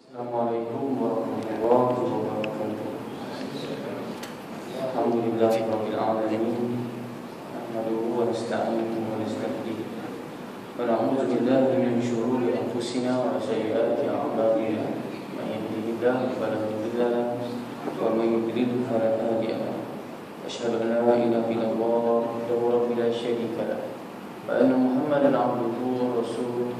Assalamualaikum warahmatullahi wabarakatuh. Alhamdulillahirabbil alamin. Nahmaduhu wa nasta'inuhu wa nastaghfiruh. Wa na'udzu billahi min shururi anfusina wa sayyiati a'malina. Man yahdihillahu fala mudilla lahu wa man yudlil fala hadiya lahu. Asyhadu an la ilaha illallah wahdahu la syarika lahu wa anna Muhammadan 'abduhu wa rasuluh.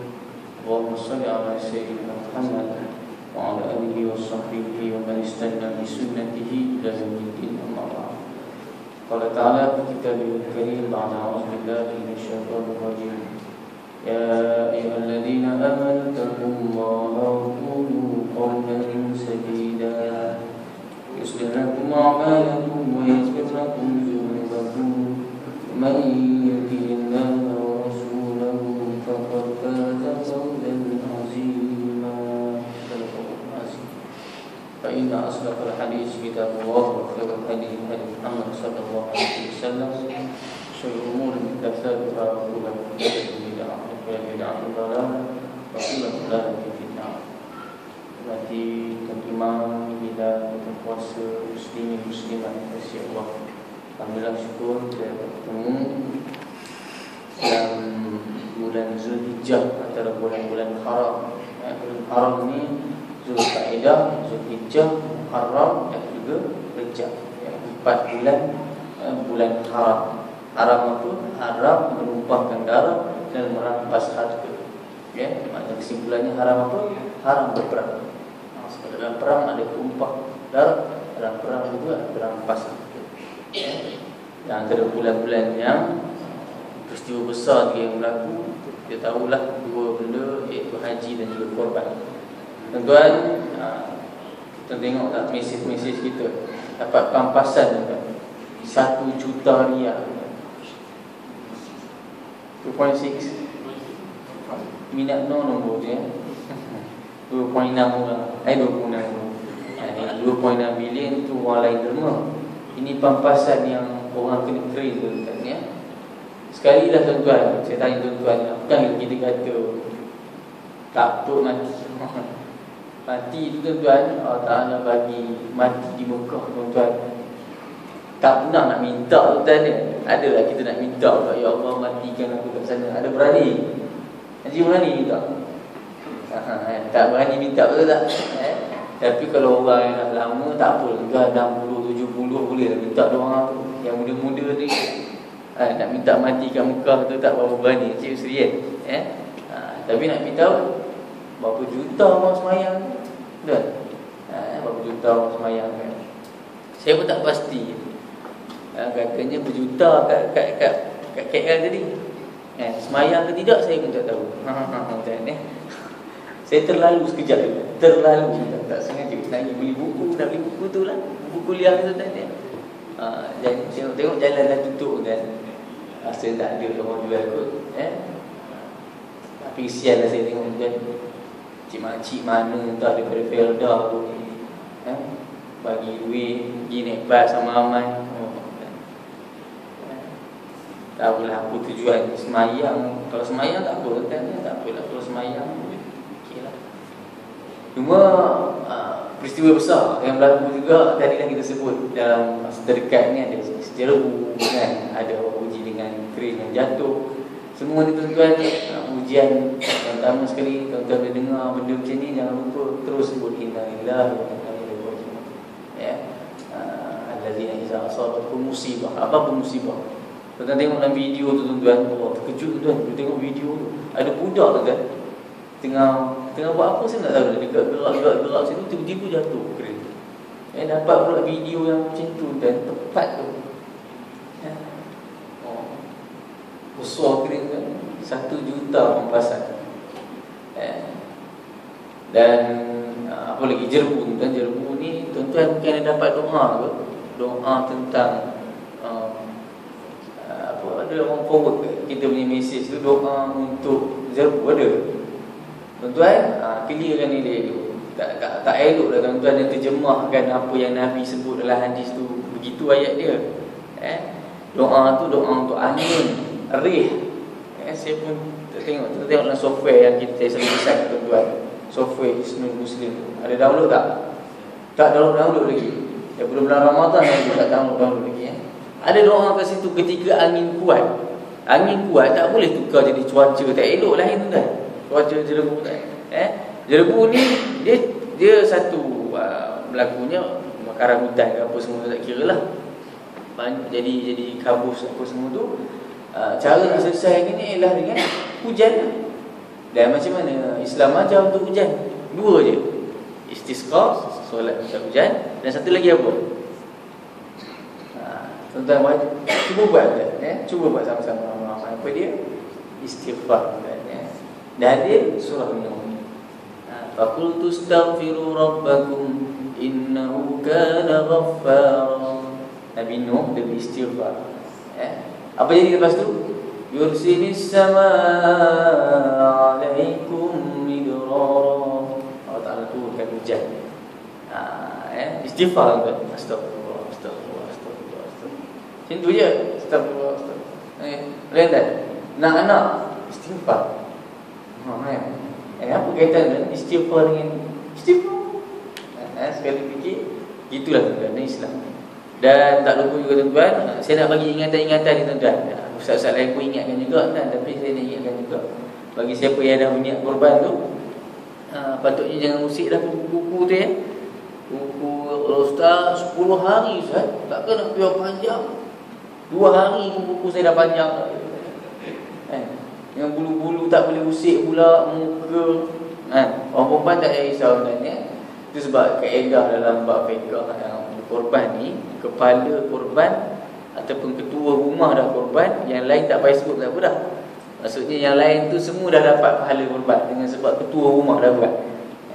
Allahumma shalli 'ala sayyidina Muhammad وعلى آله وصحبه ومن استنى بسنته إلى يوم الدين أما بعد. قال تعالى في كتابه الكريم بعد أعوذ بالله من الشيطان الرجيم يا أيها الذين آمنوا اتقوا الله وقولوا قولا سديدا يصلح لكم أعمالكم ويغفر لكم ذنوبكم ومن يطع الله ورسوله فقد فاز فوزا عظيما. فإن أصدق الحديث كتاب الله وخير الهدي هدي محمد صلى الله عليه وسلم شر الأمور محدثاتها وكل محدثة بدعة وكل بدعة ضلالة وكل ضلالة في النار. Berarti tuan-tuan bila kita puasa muslimin muslimat kasih Allah. Alhamdulillah syukur kita bertemu dalam bulan Zulhijjah antara bulan-bulan haram. Bulan haram ni Zulkaidah, Zulhijjah, Muharram dan juga Rejab. 4 bulan haram. Haram apa? Haram menumpahkan darah dan merampas harta. Ya, makna kesimpulannya haram apa? Haram berperang. Dalam perang ada tumpah darah, dalam perang juga ada merampas harta. Ya. Dan antara bulan-bulan yang peristiwa besar yang berlaku, kita tahulah dua benda, iaitu haji dan juga korban. Tuan-tuan, kita tengok tak mesej-mesej kita dapat pampasan kan? 1 juta riyal 2.6 minat nombor je 2.6 orang 26 bilion tu orang lain derma. Ini pampasan yang orang kena kering tuan-tuan ya. Sekali dah tuan-tuan, saya tanya tuan-tuan, apakah yang kita kata takut mati? Mati itu tuan-tuan, Allah Ta'ala bagi mati di Mekah tuan-tuan. Tak pernah nak minta tuan-tuan dia. Adalah kita nak minta, ya Allah matikan aku kat sana. Ada berani? Haji berani minta? Tak berani minta betul tak? Tapi kalau orang yang dah lama tak apa, dah 60, 70 boleh lah minta doa tu. Yang muda-muda ni nak minta mati kat Mekah tu tak berapa berani. Cik serius tapi nak minta berapa juta orang semayang kan? Berapa juta orang semayang kan? Saya pun tak pasti. Katanya berjuta kat KL tadi. Semayang ke tidak saya pun tak tahu. Saya terlalu sekejap tu. Terlalu tak sengaja nak beli buku, nak beli buku tu lah. Buku kuliah tu tadi. Dan tengok jalan dah tutup kan. Rasa tak ada orang jual kot. Tapi kesian lah saya tengok kan. Cik-makcik mana entah daripada Felda tu bagi duit pergi naik bas sama Aman. Tak apalah apa tujuan semayang. Kalau semayang tak apa kan? Tak apalah kalau semayang okey lah. Cuma peristiwa besar yang berlaku juga tadi dah kita sebut dalam masa terdekat ni, ada Jerebu kan, ada uji dengan keren yang jatuh. Semua ni tuan-tuan ujian pertama sekali tuan-tuan boleh dengar benda macam ni, jangan lupa terus sebut inna lillahi wa inna ilaihi raji'un. Ya. Allazina idza asabatkum musibah. Apa musibah? Tuan-tuan tengok dalam video tu tuan-tuan, terkejut tuan-tuan tengok video tu. Ada budak tuan-tuan tengah buat apa saya tak tahu, dekat gerak situ tiba-tiba jatuh keren. Dapat pula video yang macam tu dan tepat tu. Besar kering kan, 1 juta pampasan. Dan apa lagi Jerebu kan, Jerebu ni tuan-tuan mungkin ada dapat doa ke? Doa tentang ada orang forward kita punya mesej tu, doa untuk Jerebu ada. Tuan-tuan clear kan ni dia tu. Tak elok lah tuan-tuan yang terjemahkan apa yang Nabi sebut dalam hadis tu. Begitu ayat dia. Doa tu doa untuk angin Rih. Saya pun tengok dalam software yang kita selalu design tuan-tuan. software Hisnul Muslim. Ada download tak? Tak download lagi. Daripada bulan Ramadan lagi tak download lagi. Ada doa kat situ ketika angin kuat. Angin kuat tak boleh tukar jadi cuaca tak elok lah itu kan. Cuaca jerebu tak. Jerebu ni dia satu berlakunya kebakaran hutan ke apa semua tak kira lah. Jadi kabus apa semua tu. Cara nak selesai ni ialah dengan hujan. Dan macam mana Islam ajar untuk hujan? Dua je. Istisqa, solat minta hujan, dan satu lagi apa? Tuan-tuan cuba buat cuba buat sama-sama. Apa dia? Istighfar dan dia surah Nuh. Faqultu astaghfiru rabbakum innahu kana ghaffara. Nabi Nuh dia beristighfar. Apa jadi lepas tu? Yursilis samaa 'alaikum midrara. Allah Ta'ala turunkan hujan. Istighfar kan? Astagfirullah. Macam tu je. Astagfirullah. Lain tak? Nak istighfar. Apa kaitan dengan istighfar dengan istighfar? Sekali fikir, gitulah tuan-tuan Islam. Dan tak lupa juga tuan-tuan, saya nak bagi ingatan-ingatan ni tuan-tuan. Ustaz-ustaz lain pun ingatkan juga kan, tapi saya nak ingatkan juga. Bagi siapa yang dah berniat korban tu, patutnya jangan usik dah buku-buku tu ya. Buku Ustaz 10 hari Ustaz, takkan nak biar panjang. 2 hari pun buku saya dah panjang. Dengan bulu-bulu tak boleh usik pula muka. Orang perempuan tak payah risau sebenarnya. Itu sebab kaedah dalam bab fiqh yang korban ni, kepala korban ataupun ketua rumah dah korban, yang lain tak payah sebut tak apa dah. Maksudnya yang lain tu semua dah dapat pahala korban dengan sebab ketua rumah dah buat.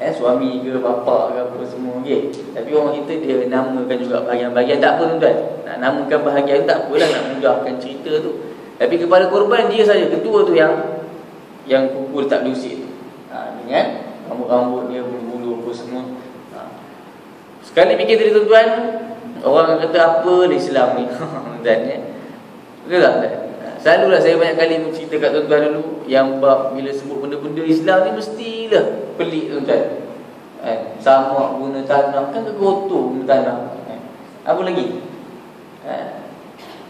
Suami ke bapa ke apa semua okey. Tapi orang kita dia namakan juga bahagian-bahagian, tak apa tuan-tuan. Nak namakan bahagian tak apalah, nak mudahkan cerita tu. Tapi kepala korban dia saja, ketua tu yang kuku tak diusik. Dengan rambut-rambut dia, bulu-bulu apa semua. Sekali fikir tadi tuan-tuan, orang kata apa Islam ni dan betul tak? Selalulah saya banyak kali mencerita kat tuan-tuan dulu yang bab bila sebut benda-benda Islam ni mestilah pelik tuan-tuan. Sama guna tanah, kan kotor guna tanah. Apa lagi?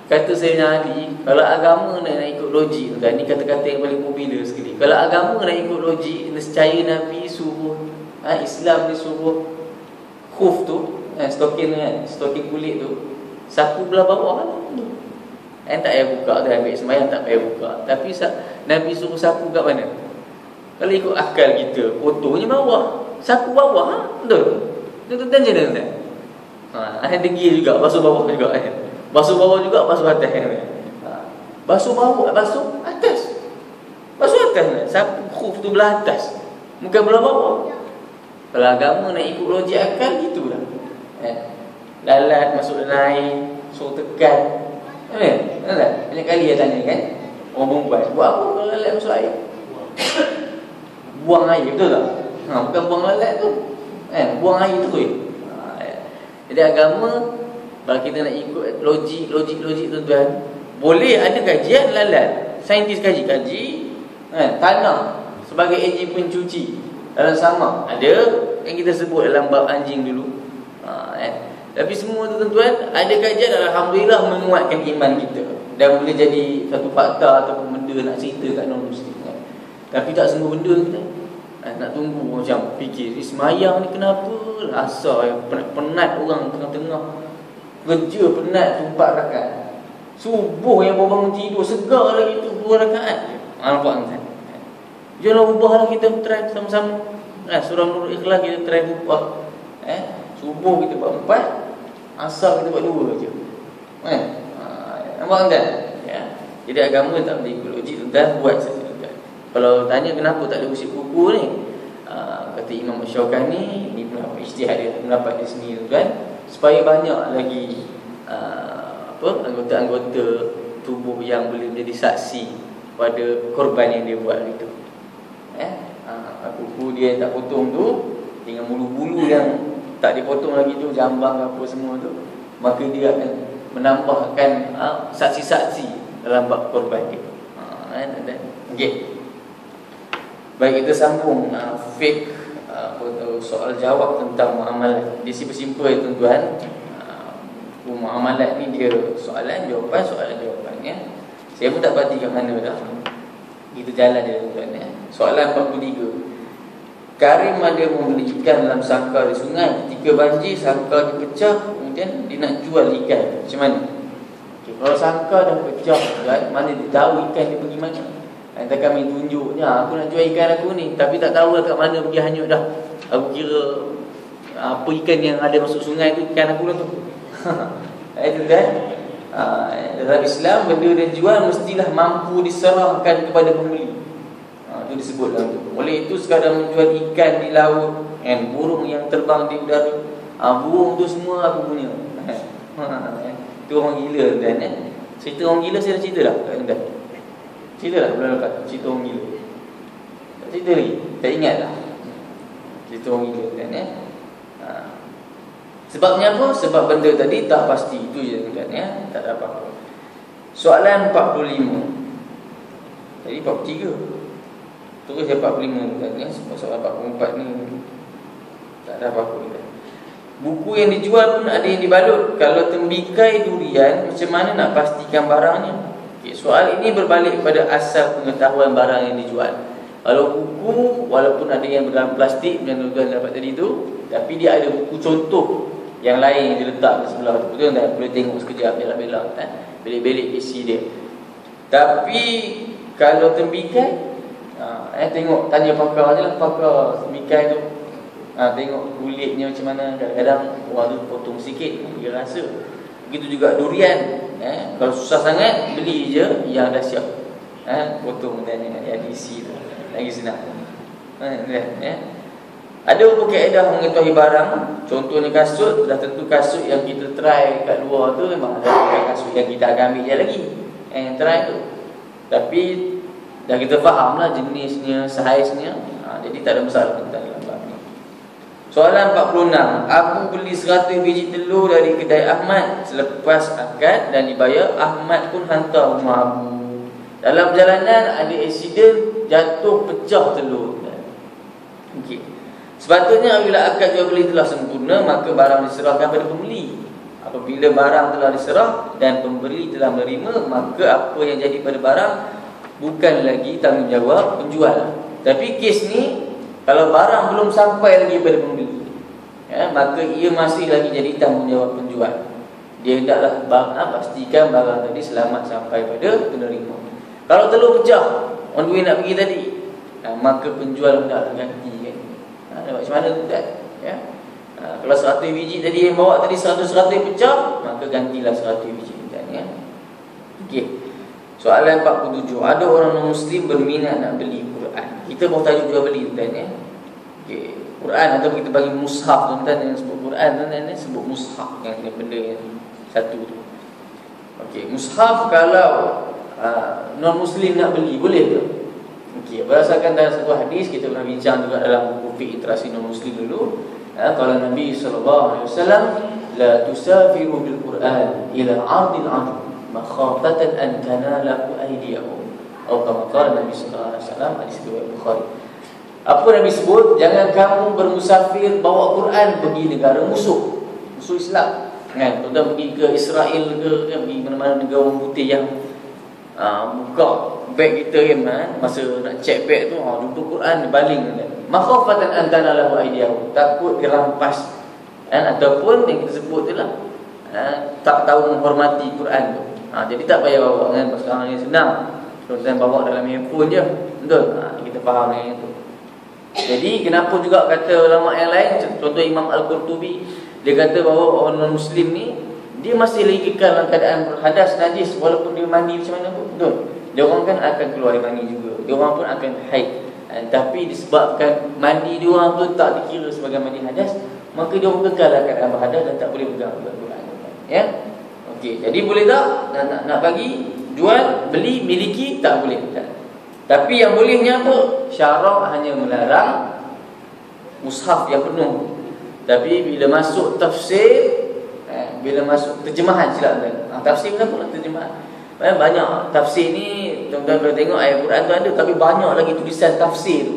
Kata Sayyidina Ali, kalau agama nak ikut logik tuan-tuan, ni kata-kata yang paling popular sekali. Kalau agama nak ikut logik, nescaya Nabi suruh Islam dia suruh khuf tu, stokin kulit tu sapu belah bawah kan tu. Tak payah buka tu, ambil sembahyang tak payah buka. Tapi Nabi suruh sapu kat mana? Kalau ikut akal kita, kotornya bawah, sapu bawah betul? Betul je tuan-tuan. Degil juga, basuh bawah juga basuh bawah juga, basuh atas basuh bawah, basuh atas. Basuh atas sapu khuf tu belah atas, bukan belah bawah. Kalau agama nak ikut logik akal, gitulah. Lalat masuk dalam air, suruh tekan. Banyak kali dia tanya kan, orang perempuan, buat apa kalau lalat masuk air? Buang air, betul tak? Bukan buang lalat tu, buang air tu. Jadi agama, kalau kita nak ikut logik tuan-tuan, boleh ada kajian lalat. Saintis kaji tanah sebagai enjin pencuci dalam samak, ada yang kita sebut dalam bab anjing dulu. Tapi semua tu tuan-tuan, ada kajian, alhamdulillah menguatkan iman kita dan boleh jadi satu fakta ataupun benda nak cerita kat non-muslim. Tapi tak semua benda kita nak tunggu macam fikir semayang ni kenapa lah asal penat orang tengah-tengah kerja, penat 4 rakaat. Subuh yang baru bangun tidur segar lagi tu 2 rakaat. Nampak kan? Janganlah ubahlah, kita try sama-sama. Surah Nur Ikhlas kita try ubah. Subuh kita buat 4, asar kita buat 2 je. Nampak kan? Jadi agama tak boleh ikut logik tuan, buat saja tuan. Kalau tanya kenapa tak boleh usik kuku ni, kata Imam Syaukani, ni pendapat ijtihad dia, pendapat dia sendiri tuan, supaya banyak lagi anggota-anggota tubuh yang boleh menjadi saksi pada korban yang dia buat itu. Kuku dia tak potong tu, dengan bulu-bulu yang tak dipotong lagi tu, jambang apa semua tu, maka dia akan menambahkan saksi-saksi dalam bab korban dia. Okey. Baik, kita sambung fiqh soal jawab tentang muamalat. Dia simple ya tuan-tuan. Muamalat ni dia soalan jawapan ya. Saya pun tak pasti kat mana dah. Itu jalan dia tuan-tuan ya. Soalan 43. Karim ada membeli ikan dalam sangkar di sungai. Ketika banjir sangkar dia pecah, kemudian dia nak jual ikan. Macam mana? Okay, kalau sangkar dah pecah kan, mana dia tahu ikan dia pergi mana? Nanti kami tunjuknya, aku nak jual ikan aku ni, tapi tak tahu lah kat mana pergi hanyut dah. Aku kira apa ikan yang ada masuk sungai tu ikan aku lah tu. Itu kan? Dalam Islam benda dia jual mestilah mampu diserahkan kepada pembeli. Itu disebut dalam tu. Oleh itu sekadar menjual ikan di laut, burung yang terbang di udara, burung tu semua aku punya. Itu orang gila kan? Cerita orang gila saya dah cerita dah kan? Cerita dah bulan lepas cerita orang gila. Tak cerita lagi? Tak ingat dah cerita orang gila kan? Sebabnya apa? Sebab benda tadi tak pasti. Itu je kan ya? Tak ada apa-apa. Soalan 45. Tadi 43. Terus saya 45 kan ya? Sebab soalan 44 ni tak ada apa-apa kan? Buku yang dijual pun ada yang dibalut. Kalau tembikai durian, macam mana nak pastikan barangnya? Okay, soal ini berbalik pada asal pengetahuan barang yang dijual. Kalau buku, walaupun ada yang dalam plastik yang tuan-tuan dapat tadi tu, tapi dia ada buku contoh yang lain yang diletak di sebelah tu. Betul tak? Boleh tengok sekejap, belak-belak kan? Belik-belik isi dia. Tapi kalau tembikai, tengok, tanya pakar je lah, pakar tembikai tu. Tengok kulitnya macam mana. Kadang-kadang orang tu potong sikit, dia rasa. Begitu juga durian. Kalau susah sangat, beli je yang dah siap. Potong dan yang diisi tu. Lagi senang. Ada beberapa kaedah mengetahui barang. Contohnya kasut. Dah tentu kasut yang kita try kat luar tu memang ada kasut yang kita akan ambil je lagi. Yang try tu. Tapi dah kita faham lah jenisnya, saiznya. Jadi tak ada masalah tentang bab ni. Soalan 46. Aku beli 100 biji telur dari kedai Ahmad. Selepas akad dan dibayar, Ahmad pun hantar rumah Abu. Dalam perjalanan ada aksiden, jatuh pecah telur. Okey. Sepatutnya apabila akad jual beli telah sempurna, maka barang diserahkan kepada pembeli. Apabila barang telah diserah dan pembeli telah menerima, maka apa yang jadi pada barang bukan lagi tanggungjawab penjual. Tapi kes ni, kalau barang belum sampai lagi pada pembeli, maka ia masih lagi jadi tanggungjawab penjual. Dia hendaklah pastikan barang tadi selamat sampai pada penerima. Kalau telur pecah, on the way nak pergi tadi, maka penjual hendaklah ganti kan. Macam mana tu tak? Kalau 100 biji tadi yang bawa tadi 100 pecah, maka gantilah 100 biji kan ya. Okey. Soalan 47. Ada orang non-Muslim berminat nak beli Quran. Kita bawa tajuk jual beli tuan ya. Okey. Quran atau kita bagi mushaf tuan yang sebut Quran tuan sebut mushaf yang benda yang satu tu. Okey, mushaf kalau non-Muslim nak beli boleh ke? Okey, berdasarkan dalam satu hadis kita pernah bincang juga dalam buku fiqh interaksi non-Muslim dulu. Kalau Nabi sallallahu alaihi wasallam la tusafiru bil Quran ila 'ardil 'ard makhafatan an tanalahu aydiyahum. Atau kama qala Nabi sallallahu alaihi wasallam hadis riwayat Bukhari. Apa Nabi sebut? Jangan kamu bermusafir bawa Quran pergi negara musuh Islam. Kan, tuan pergi ke Israel ke, pergi mana-mana negara orang putih yang buka beg kita kan, masa nak check beg tu jumpa Quran dia baling kan. Makhafatan an tanalahu aydiyahum, takut dirampas kan, ataupun yang kita sebut tu lah tak tahu menghormati Quran tu. Jadi tak payah bawa kan, sekarang ni senang. Tuan bawa dalam handphone je. Betul? Kita faham yang itu. Jadi kenapa juga kata ulama yang lain, contoh Imam Al-Qurtubi, dia kata bahawa orang non-Muslim ni dia masih lagi kekal dalam keadaan berhadas najis walaupun dia mandi macam mana pun. Betul? Dia orang kan akan keluar mani juga. Dia orang pun akan haid. Tapi disebabkan mandi dia orang tu tak dikira sebagai mandi hadas, maka dia orang kekal dalam keadaan berhadas dan tak boleh pegang Al-Quran. Ya? Okey, jadi boleh tak nak bagi, jual, beli, miliki? Tak boleh. Tak. Tapi yang bolehnya apa? Syarak hanya melarang mushaf yang penuh. Tapi bila masuk tafsir, bila masuk terjemahan silap kan. Tafsir kenapa nak terjemahan? Banyak tafsir ni, tuan-tuan kalau tengok ayat Quran tu ada, tapi banyak lagi tulisan tafsir tu.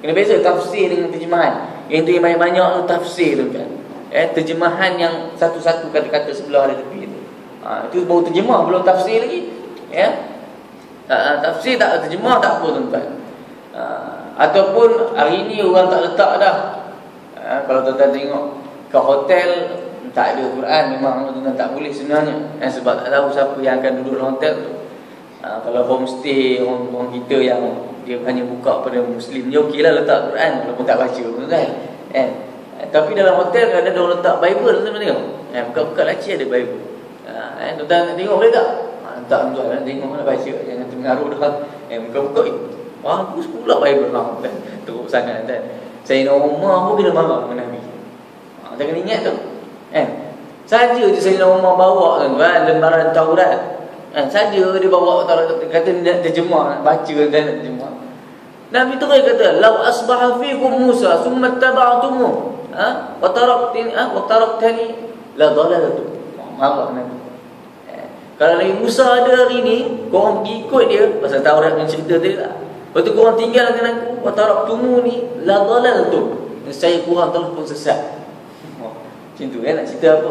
Kena beza tafsir dengan terjemahan. Yang tu yang banyak-banyak tu tafsir tu kan. Terjemahan yang satu-satu kata-kata sebelah ada tepi tu. Itu baru terjemah, belum tafsir lagi. Tafsir tak terjemah tak apa tuan-tuan. Ataupun hari ni orang tak letak dah. Kalau tuan-tuan tengok ke hotel tak ada Quran, memang tuan-tuan tak boleh sebenarnya. Sebab tak tahu siapa yang akan duduk dalam hotel tu. Kalau homestay orang kita yang dia hanya buka pada Muslim, dia okeylah letak Quran walaupun tak baca tuan-tuan. Tapi dalam hotel ada orang letak Bible, tuan-tuan tengok. Buka-buka laci ada Bible. Tuan-tuan nak tengok boleh tak? Tak tuan-tuan tengok nak baca, jangan terpengaruh dah. Buka-buka bagus pula Bible kan. Teruk sangat kan. Sayyidina Umar pun kena marah dengan Nabi. Jangan ingat tu. Saja je Sayyidina Umar bawa tuan-tuan lembaran Taurat. Saja dia bawa kata nak terjemah, nak baca dan nak terjemah. Nabi terus kata, "Law asbaha fiikum Musa thumma taba'tumuh, wa taraktani la dalaltu." Marah Nabi. Kalau Nabi Musa ada hari ni, korang pergi ikut dia pasal Taurat yang cerita tadi lah. Lepas tu korang tinggalkan aku, wa taraktumu ni la dalaltu. Saya kurang telah pun sesat. Macam tu kan nak cerita apa?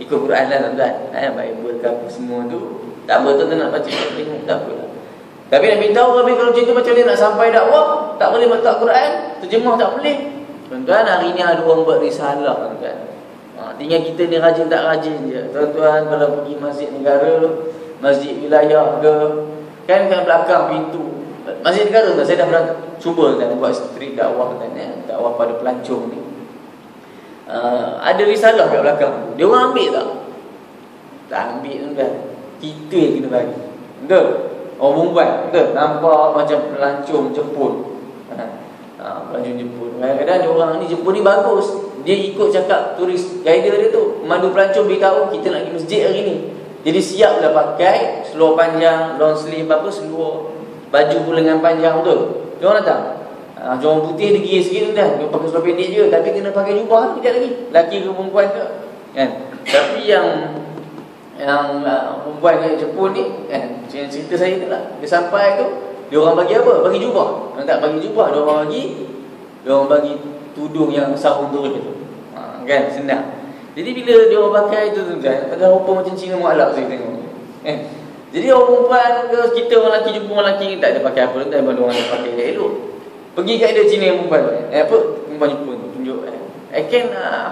Ikut Quran lah tuan-tuan. Bible ke apa semua tu. Tak apa tuan-tuan nak baca tengok tak apa lah. Tapi Nabi tahu Nabi kalau cerita macam ni nak sampai dakwah, tak boleh letak Quran, terjemah tak boleh. Tuan-tuan hari ni ada orang buat risalah tuan-tuan. Tinggal kita ni rajin tak rajin je. Tuan-tuan kalau pergi masjid negara, masjid wilayah ke, kan kat belakang pintu masjid negara tuan, saya dah pernah cuba kan buat street dakwah kan, dakwah pada pelancong ni. Ada risalah kat belakang. Dia orang ambil tak? Tak ambil tuan-tuan. Kita yang kena bagi. Betul? Orang perempuan, betul? Nampak macam pelancong Jepun. Pelancong Jepun. Kadang-kadang dia orang ni Jepun ni bagus. Dia ikut cakap turis guide dia tu. Pemandu pelancong beritahu kita nak pergi masjid hari ni. Jadi siap dah pakai seluar panjang, long sleeve apa, seluar baju pun lengan panjang, betul? Dia orang datang. Orang putih dia gigi sikit tu dah. Dia pakai seluar pendek je, tapi kena pakai jubah kejap lagi. Lelaki ke perempuan ke? Kan? Tapi yang perempuan yang Jepun ni kan, cerita saya tu lah. Dia sampai tu, dia orang bagi apa? Bagi jubah. Dia tak bagi jubah, dia orang bagi tudung yang sarung turun tu. Kan? Senang. Jadi bila dia orang pakai tu kan, ada rupa macam Cina mualaf saya tengok. Jadi orang perempuan ke kita orang lelaki jumpa orang lelaki tak ada pakai apa, tak ada orang yang pakai elok. Pergi kat dia Cina perempuan. Perempuan Jepun tunjuk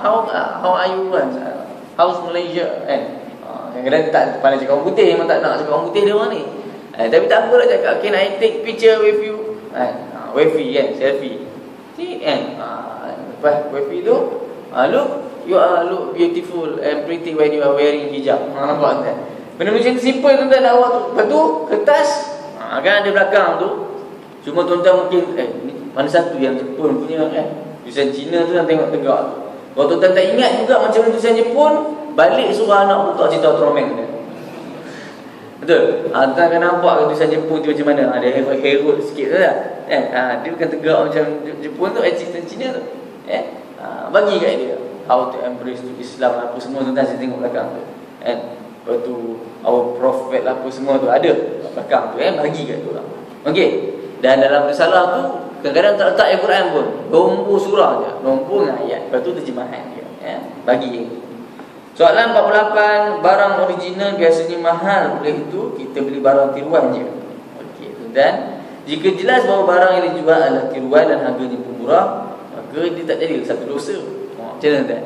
how are you kan? How's Malaysia kan? Kadang-kadang tak pandai cakap orang putih, memang tak nak cakap orang putih dia orang ni. Tapi tak apa lah cakap, can I take picture with you? Wavy kan, selfie. See kan? Wavy tu, look, you look beautiful and pretty when you are wearing hijab. Nampak kan? Benda macam simple tuan-tuan dakwah tu. Lepas tu, kertas, kan ada belakang tu. Cuma tuan-tuan mungkin, ni mana satu yang Jepun punya kan? Tulisan Cina tu yang tengok tegak tu. Kalau tuan-tuan tak ingat juga macam tulisan Jepun, balik suruh anak buka cerita Ultraman dia. Betul? Tuan akan nampak tulisan Jepun tu macam mana. Ada Herod sikit tu lah. Dia bukan tegak macam Jepun tu, cerita Cina tu. Bagi kat dia how to embrace to Islam apa semua tuan-tuan saya tengok belakang tu. Lepas tu our prophet apa semua tu ada belakang tu bagi kat tu lah. Okey. Dan dalam risalah tu kadang-kadang tak letak Al-Quran pun. Nombor surah je, nombor dengan ayat. Lepas tu terjemahan dia. Bagi. Soalan 48, barang original biasanya mahal, oleh itu kita beli barang tiruan je. Okey, dan jika jelas bahawa barang yang dijual adalah tiruan dan harganya pun murah, maka dia tak jadi satu dosa. Macam mana tak?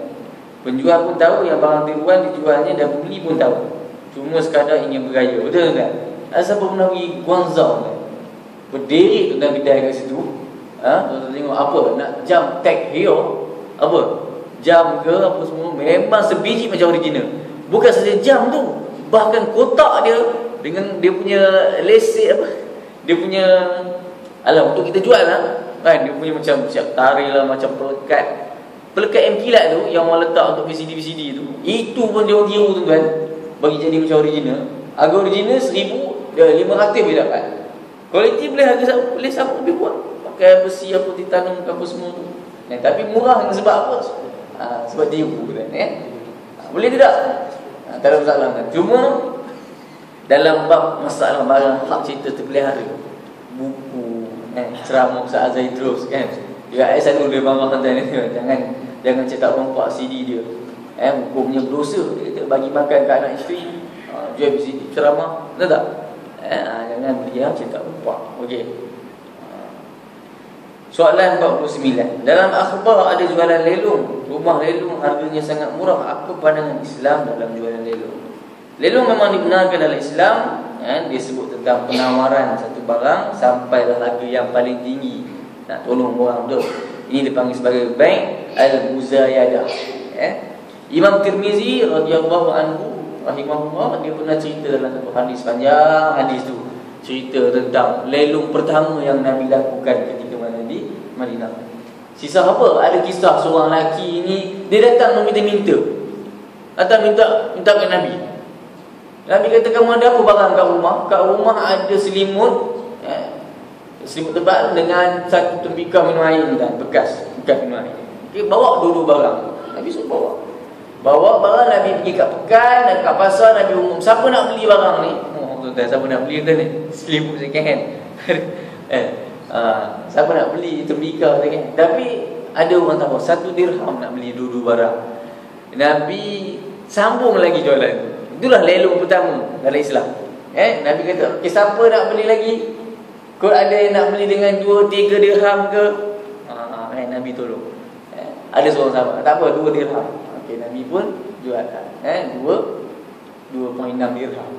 Penjual pun tahu yang barang tiruan dijualnya dan pembeli pun tahu. Cuma sekadar ingin bergaya. Betul tak? Siapa pernah pergi Guangzhou kan? Berdiri dalam kedai kat situ. Tuan-tuan tengok apa? Nak jam tag hero. Apa? Jam ke apa semua memang sebiji macam original. Bukan saja jam tu, bahkan kotak dia dengan dia punya lesen apa, dia punya untuk kita jual lah kan, dia punya macam siap tarik lah, macam pelekat yang kilat tu yang orang letak untuk VCD tu, itu pun dia orang tiru tuan-tuan bagi jadi macam original. Harga original 1,500 boleh dapat. Kualiti boleh sama lebih kuat, pakai besi apa titanum apa semua tu. Tapi murah sebab apa? Sebab tiru kan. Boleh tidak? Tak ada masalah kan. Cuma dalam bab masalah barang hak cerita terpelihara, buku ceramah Ustaz Azhar Idrus kan, Dia ayat satu dia marah tuan ni. Jangan cetak rompak CD dia. Hukumnya berdosa. Dia kata bagi makan kat anak isteri. Jual CD ceramah. Betul tak? Jangan dia cetak rompak. Okey. Soalan 49. Dalam akhbar ada jualan lelong. Rumah lelong harganya sangat murah. Apa pandangan Islam dalam jualan lelong? Lelong memang dibenarkan dalam Islam. Dia sebut tentang penawaran satu barang sampailah harga yang paling tinggi. Nak tolong orang tu. Ini dipanggil sebagai bai' al-muzayadah. Imam Tirmizi radhiyallahu anhu rahimahullah, dia pernah cerita dalam satu hadis panjang. Hadis tu cerita tentang lelong pertama yang Nabi lakukan ketika mana di Madinah. Sisa apa? Ada kisah seorang lelaki ini, dia datang meminta-minta. Datang minta ke Nabi. Nabi kata, kamu ada apa barang kat rumah? Kat rumah ada selimut, selimut tebal dengan satu tembikar minum air dan bekas minum air. Okay, bawa dua-dua barang. Nabi suruh bawa barang. Nabi pergi kat pekan dan kat pasar. Nabi umum, siapa nak beli barang ni? Tuan, siapa nak beli tuan ni? Selimut second hand. Siapa nak beli tembikar second hand? Tapi ada orang tahu 1 dirham nak beli dua-dua barang. Nabi sambung lagi jualan. Itulah lelong pertama dalam Islam. Nabi kata, okay, siapa nak beli lagi? Kau ada yang nak beli dengan 2-3 dirham ke? Nabi tolong. Ada seorang sahabat, tak apa, 2 dirham. Okay, Nabi pun jual 2.6 dirham.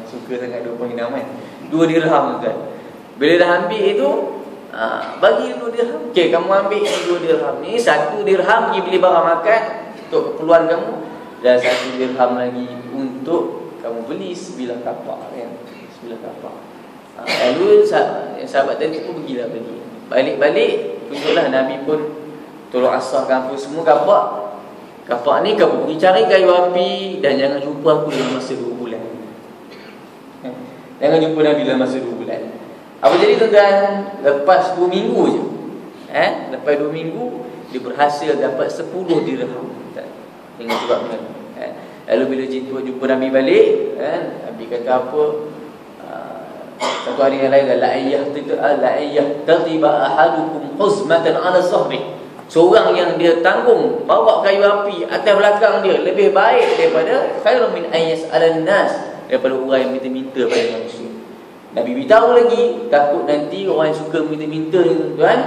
Suka sangat 2.6 kan. 2 dirham tuan. Bila dah ambil itu, bagi 2 dirham. Okay, kamu ambil 2 dirham ni, 1 dirham pergi beli barang makan untuk keperluan kamu, dan 1 dirham lagi untuk kamu beli sebilah kapak kan. Sebilah kapak. Lalu sahabat tadi pun pergilah beli. Balik-balik tunjuklah Nabi pun tolong asahkan apa semua kapak ni kamu pergi cari kayu api dan jangan jumpa aku dalam masa 2 bulan. Jangan jumpa Nabi dalam masa 2 bulan. Apa jadi tuan-tuan? Lepas 2 minggu je, lepas 2 minggu dia berhasil dapat 10 dirham dengan sebab Nabi. Lalu bila jumpa Nabi balik, Nabi kata apa? Satu hari yang lain, la ayyah tatiba ahadukum huzmatan ala sahri. Seorang yang dia tanggung bawa kayu api atas belakang dia lebih baik daripada khairun min ayyas alan nas, daripada orang yang minta-minta pada manusia. Nabi beritahu lagi, takut nanti orang yang suka minta-minta ni tuan,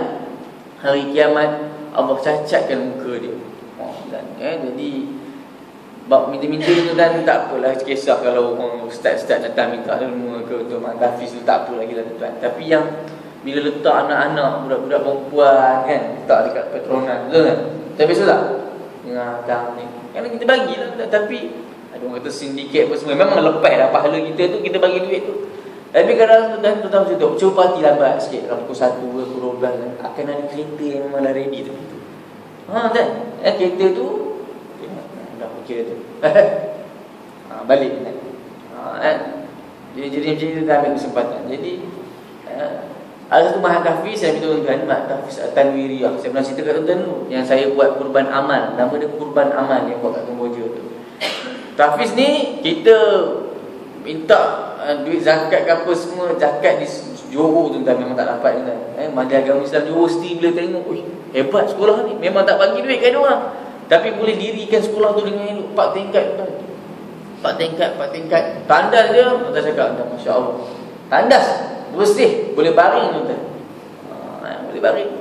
hari kiamat Allah cacatkan muka dia. Jadi bab minta-minta tu dan tak apalah, kisah kalau orang ustaz-ustaz datang minta ilmu ke untuk mak tahfiz tu tak apa lagi lah tuan. Tapi yang bila letak anak-anak, budak-budak perempuan kan, letak dekat Petronas, betul kan? Tak biasa tak? Tengah ni kan kita bagi lah, tapi ada orang kata sindiket apa semua. Memang lepas dah pahala kita tu, kita bagi duit tu. Tapi kadang tuan tahu macam tu, cuba hati lambat sikit, dalam pukul 1 ke pukul 12 akan ada kereta yang memang dah ready tu. Kan? Kereta tu dah fikir tu. Balik kan. Jadi macam tu dah ambil kesempatan. Jadi ada satu mahal tahfiz saya minta tuan-tuan, mahal tahfiz Tanwiriyah. Saya pernah cerita kat tuan-tuan tu, yang saya buat kurban amal. Nama dia kurban amal yang buat kat Kamboja tu. Tahfiz ni kita minta duit zakat ke apa semua. Zakat di Johor tuan-tuan memang tak dapat tuan. Majlis Agama Islam Johor mesti bila tengok, hebat sekolah ni. Memang tak bagi duit kat dia orang, tapi boleh dirikan sekolah tu dengan elok. 4 tingkat tuan. 4 tingkat. Tandas dia, tuan cakap, Masya Allah. Tandas bersih, boleh baring tuan. Boleh baring.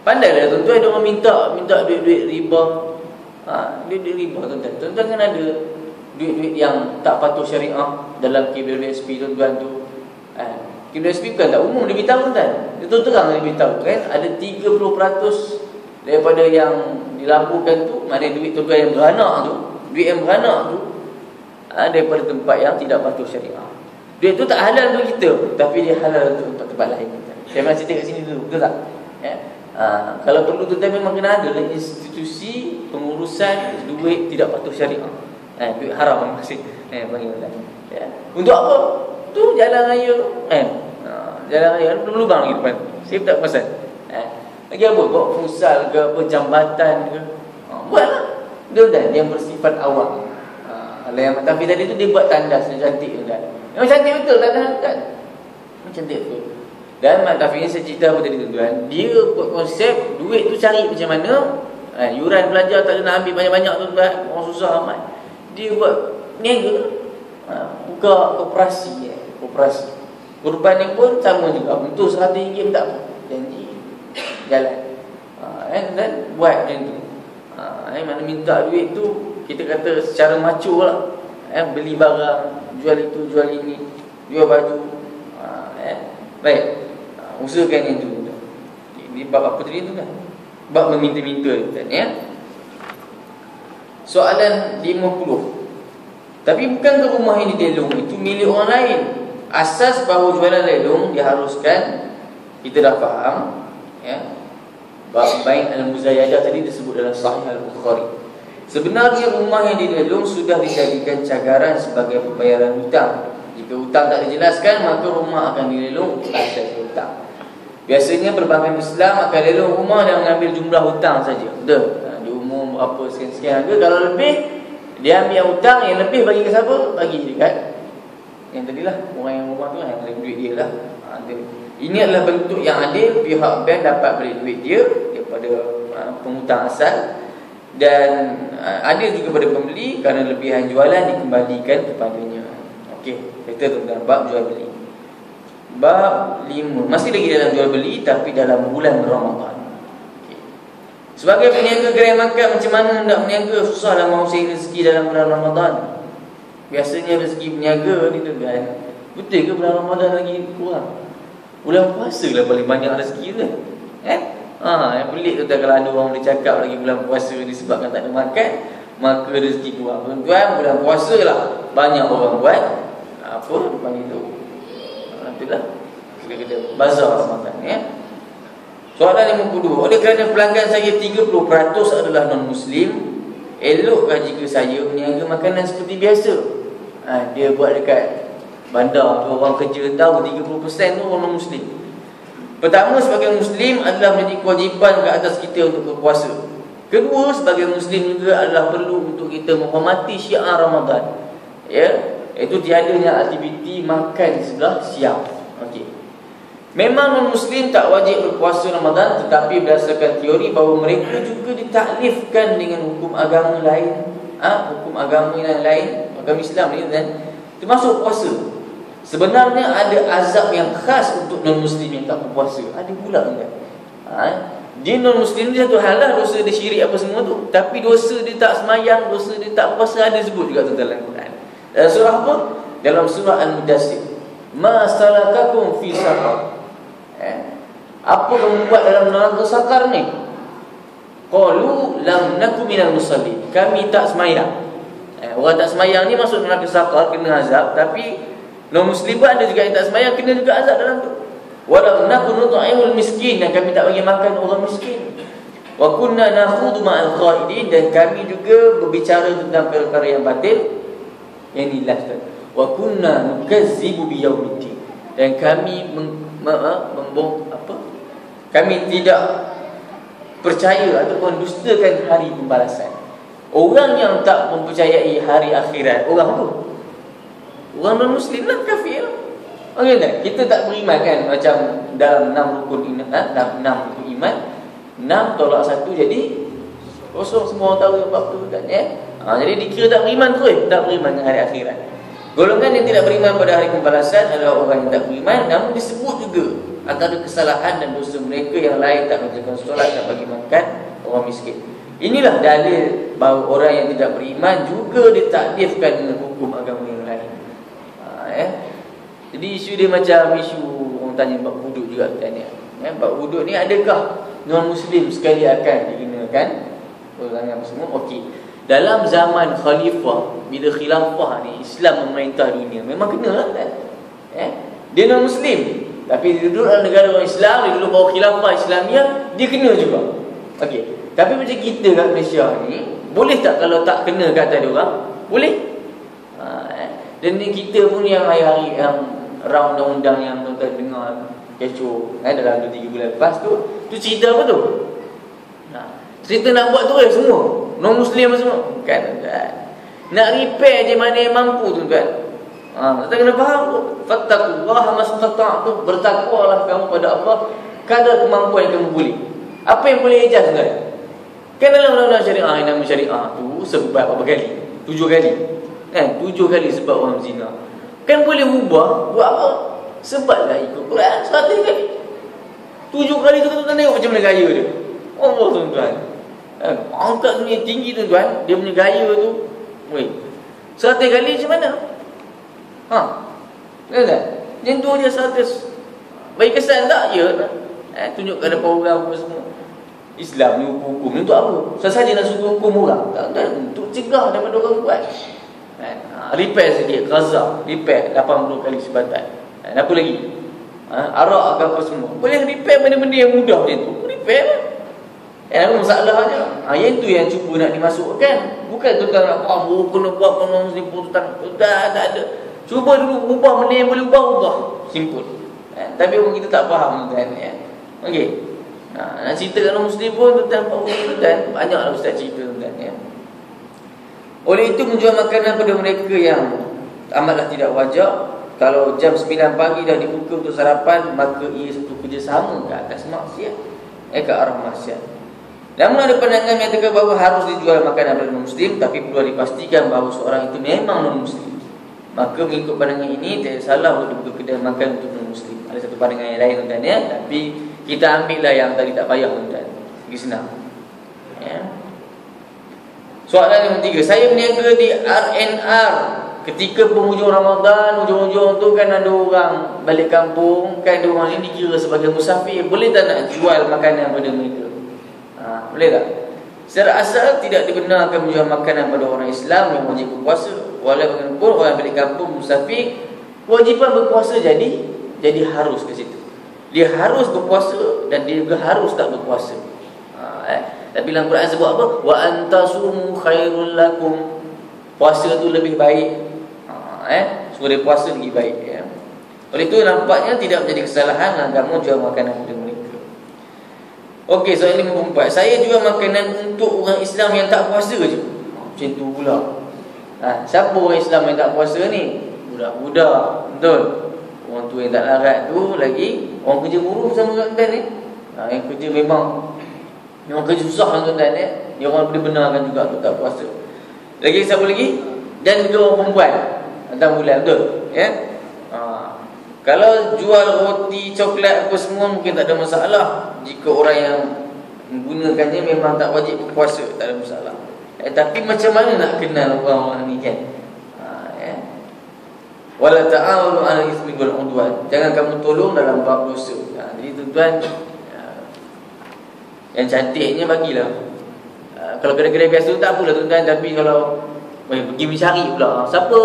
Pandailah tuan-tuan, dia orang minta duit-duit riba. Duit-duit riba tuan-tuan. Tuan-tuan kan ada duit-duit yang tak patuh syariah dalam KWSP tuan-tuan tu. KWSP bukan tak umum, dia beritahu tuan. Dia terang dia beritahu kan, ada 30% daripada yang dilakukan tu, mana duit tuan-tuan yang beranak tu, duit yang beranak tu daripada tempat yang tidak patuh syariah. Duit tu tak halal untuk kita, tapi dia halal untuk tempat lain. Saya pernah cerita kat sini dulu, betul tak? Kalau perlu tuan-tuan memang kena ada institusi pengurusan duit tidak patuh syariah. Duit haram masih panggil tuan. Untuk apa? Tu jalan raya. Jalan raya ada lubang lagi depan. Saya tak pasal. Lagi apa? Buat pusal ke apa, jambatan ke. Buatlah. Tuan-tuan yang bersifat awam. Tapi tadi tu dia buat tandas yang cantik tuan. Memang cantik betul tandas kan? Memang cantik betul. Dan Mat Taufik ni saya cerita apa tadi tuan-tuan, dia buat konsep duit tu cari macam mana. Yuran pelajar tak kena ambil banyak-banyak tuan-tuan, orang susah amat. Dia buat niaga, buka koperasi. Koperasi kurban ni pun sama juga, untuk RM100 pun tak apa, janji jalan. Dan buat macam tu. Mana minta duit tu, kita kata secara macho lah, beli barang, jual itu, jual ini, jual baju. Baik, usahakan yang tu. Ini bab apa tadi tu kan? Bab meminta-minta kan, ya. Soalan 50. Tapi bukankah rumah yang didelung itu milik orang lain? Asas bahawa jualan lelong diharuskan, kita dah faham, ya. Bab bain al-muzayadah tadi disebut dalam Sahih Al-Bukhari. Sebenarnya rumah yang didelung sudah dijadikan cagaran sebagai pembayaran hutang. Jika hutang tak dijelaskan, maka rumah akan dilelong asas hutang. Biasanya perbankan Islam akan lelong rumah dan mengambil jumlah hutang saja. Di umum apa sekian-sekian harga. Kalau lebih, dia ambil hutang, yang lebih bagi ke siapa? Bagi dekat yang tadilah, orang yang rumah tu yang beli duit dia lah. Ini adalah bentuk yang adil. Pihak bank dapat beli duit dia daripada penghutang asal, dan adil juga pada pembeli kerana lebihan jualan dikembalikan kepadanya. Okey, kita tentang bab jual beli. Bab 5, masih lagi dalam jual beli tapi dalam bulan Ramadan. Okay. Sebagai peniaga gerai makan, macam mana hendak berniaga? Susahlah mahu cari rezeki dalam bulan Ramadan. Biasanya rezeki berniaga ni tu kan, betul ke bulan Ramadan lagi kurang? Bulan puasa lah paling banyak rezeki tu. Yang pelik tu kalau ada orang boleh cakap lagi bulan puasa disebabkan tak ada makan, maka rezeki kurang. Tuan-tuan, bulan puasa lah banyak orang buat apa panggil tu, itulah kita bazar makan, ya. Soalan 52. Oleh kerana pelanggan saya 30% adalah non-Muslim, elokkah jika saya berniaga makanan seperti biasa? Dia buat dekat bandar tu, orang kerja tahu 30% tu orang non-Muslim. Pertama, sebagai Muslim adalah menjadi kewajipan ke atas kita untuk berpuasa. Kedua, sebagai Muslim juga adalah perlu untuk kita menghormati syiar Ramadan, ya, iaitu tiadanya aktiviti makan di sebelah siang. Okey. Memang non-Muslim tak wajib berpuasa Ramadan, tetapi berdasarkan teori bahawa mereka juga ditaklifkan dengan hukum agama lain. Hukum agama yang lain, agama Islam ni kan, termasuk puasa. Sebenarnya ada azab yang khas untuk non-Muslim yang tak berpuasa. Ada pula kan? Dia non-Muslim dia satu hal lah, dosa dia syirik apa semua tu, tapi dosa dia tak semayang, dosa dia tak puasa ada sebut juga dalam Quran. Dalam surah apa? Dalam surah Al-Mudassir. Ma salakakum fi saqar. Apa kamu buat dalam neraka sakar ni? Qalu lam nakum minal musallin. Kami tak semayang. Orang tak semayang ni masuk neraka sakar, kena azab. Tapi non-Muslim pun ada juga yang tak semayang, kena juga azab dalam tu. Walam nakun nut'imul miskin, dan kami tak bagi makan orang miskin. Wa kunna nakhudhu ma'al qaidin, dan kami juga berbicara tentang perkara yang batil. Yang ni last tu. Wa kunna nukazzibu biyaumiddin, dan kami kami tidak percaya ataupun dustakan hari pembalasan. Orang yang tak mempercayai hari akhirat, orang tu, orang non-Muslim lah, kafir. Okey tak? Kita tak beriman kan, macam dalam 6 rukun iman, 6 rukun iman, 6 tolak 1 jadi kosong. Semua orang tahu bab tu kan, ya. Jadi dikira tak beriman terus, tak beriman dengan hari akhirat. Golongan yang tidak beriman pada hari pembalasan adalah orang yang tak beriman, namun disebut juga antara kesalahan dan dosa mereka yang lain, tak menjalankan solat, tak bagi makan orang miskin. Inilah dalil bahawa orang yang tidak beriman juga ditakdirkan dengan hukum agama yang lain. Jadi isu dia macam isu orang tanya bab hudud juga tanya. Bab hudud ni adakah non-Muslim sekali akan dikenakan pelanggaran semua? Okey. Dalam zaman khalifah, bila khilafah ni Islam memerintah dunia, memang kenalah kan. Dia non-Muslim, tapi dia duduk dalam negara orang Islam, dia duduk bawa khilafah Islamiah, dia kena juga. Okey. Tapi macam kita kat Malaysia ni, boleh tak kalau tak kena kata dia orang? Boleh. Dan ni kita pun yang hari-hari yang round undang-undang yang tuan-tuan dengar kecoh dalam 2-3 bulan lepas tu cerita apa tu? Cerita nak buat tu semua non-Muslim semua kan? Nak repair je mana yang mampu tuan-tuan. Kita kena faham tu. Fattaqullaha mastata'tum. Bertakwalah kamu pada Allah kadar kemampuan yang kamu boleh. Apa yang boleh ijaz sebenarnya? Kan dalam undang-undang syariah, yang nama syariah tu sebab apa kali? 7 kali. Kan? 7 kali sebab orang zina. Kan boleh ubah, buat apa? Sebablah ikut Quran 100 kali. 7 kali tu tuan-tuan tengok macam mana gaya dia. Allah tuan-tuan. Angkat sebenarnya tinggi tuan-tuan, dia punya gaya tu. Weh. 100 kali macam mana? Kan? Yang tu dia 100. Bagi kesan tak? Ya. Tunjuk kepada orang apa semua. Islam ni hukum untuk apa? Sahaja nak suruh hukum orang. Tak, untuk cegah daripada orang buat. Repair sikit, qaza, repair 80 kali sebatan. Apa lagi? Arak ke apa semua. Boleh repair benda-benda yang mudah macam tu. Repair lah. Apa masalahnya? Yang tu yang cuba nak dimasukkan. Bukan tuan-tuan nak kena buat kena mesti putusan. Tak ada. Cuba dulu ubah benda yang boleh ubah. Simple. Tapi orang kita tak faham tuan. Okey. Nak cerita kalau Muslim pun tuan banyaklah ustaz cerita tuan. Oleh itu menjual makanan pada mereka yang amatlah tidak wajar. Kalau jam 9 pagi dah dibuka untuk sarapan, maka ia satu kerjasama ke atas maksiat, ke arah maksiat. Namun ada pandangan yang menyatakan bahawa harus dijual makanan pada non-Muslim, tapi perlu dipastikan bahawa seorang itu memang non-Muslim. Maka mengikut pandangan ini tidak salah untuk dibuka kedai makan untuk non-Muslim. Ada satu pandangan yang lain tuan ya, tapi kita ambillah yang tadi tak payah tuan. Lagi senang. Soalan yang ketiga, saya berniaga di RNR. Ketika penghujung Ramadan, hujung-hujung tu kan ada orang balik kampung, kan ada orang ini dikira sebagai musafir. Boleh tak nak jual makanan pada mereka? Boleh tak? Secara asal tidak dibenarkan menjual makanan pada orang Islam yang wajib berpuasa. Walaupun orang balik kampung musafir, kewajipan berpuasa jadi harus ke situ. Dia harus berpuasa dan dia juga harus tak berpuasa. Tapi dalam Quran sebut apa? Wa antasumu khairul lakum. Puasa tu lebih baik. Suruh puasa lagi baik ya. Oleh itu nampaknya tidak menjadi kesalahan agama jual makanan kepada mereka. Okey, soalan 54. Saya jual makanan untuk orang Islam yang tak puasa je. Macam tu pula. Siapa orang Islam yang tak puasa ni? Budak-budak. Betul. Orang tu yang tak larat tu lagi orang kerja buruh sama tuan-tuan ni. Yang kerja memang kerja susah tuan-tuan ni. Dia orang boleh benarkan juga untuk tak puasa. Lagi siapa lagi? Dan juga orang perempuan. Datang bulan betul ya. Kalau jual roti, coklat apa semua mungkin tak ada masalah. Jika orang yang menggunakannya memang tak wajib berpuasa, tak ada masalah. Tapi macam mana nak kenal orang-orang ni kan? Wala ta'awunu 'alal itsmi wal 'udwan. Jangan kamu tolong dalam bab dosa. Jadi tuan-tuan, yang cantiknya bagilah. Kalau kedai-kedai biasa tu tak apalah tuan-tuan, tapi kalau pergi mencari pula siapa